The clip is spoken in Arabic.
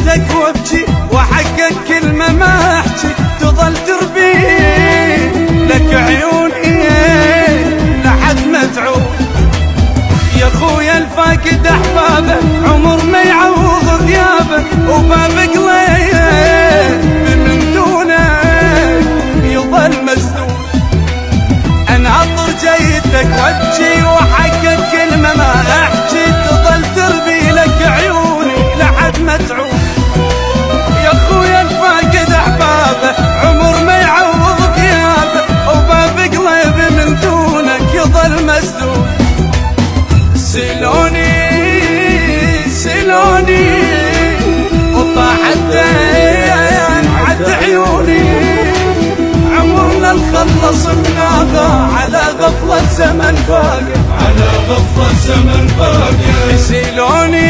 جيتك وابكي وحقك كلمة ما احكي تظل تربي لك عيوني لحد ما تعود. يا خويا الفاقد احبابه عمر ما يعوض غيابه، وباب قليل من دونك يظل مسدود. انا عطر جيتك وابكي وحقك كلمة ما احكي تظل تربي لك عيوني لحد ما تعود. يا خويا الفاقد احبابه عمر ما يعوض غيابه، وباب قليب من دونك يظل مسدود. سلوني سلوني وطاح الدين عد عيوني، عمرنا نخلص بناغا على غفلة زمن باقي، على غفلة زمن باقي. سلوني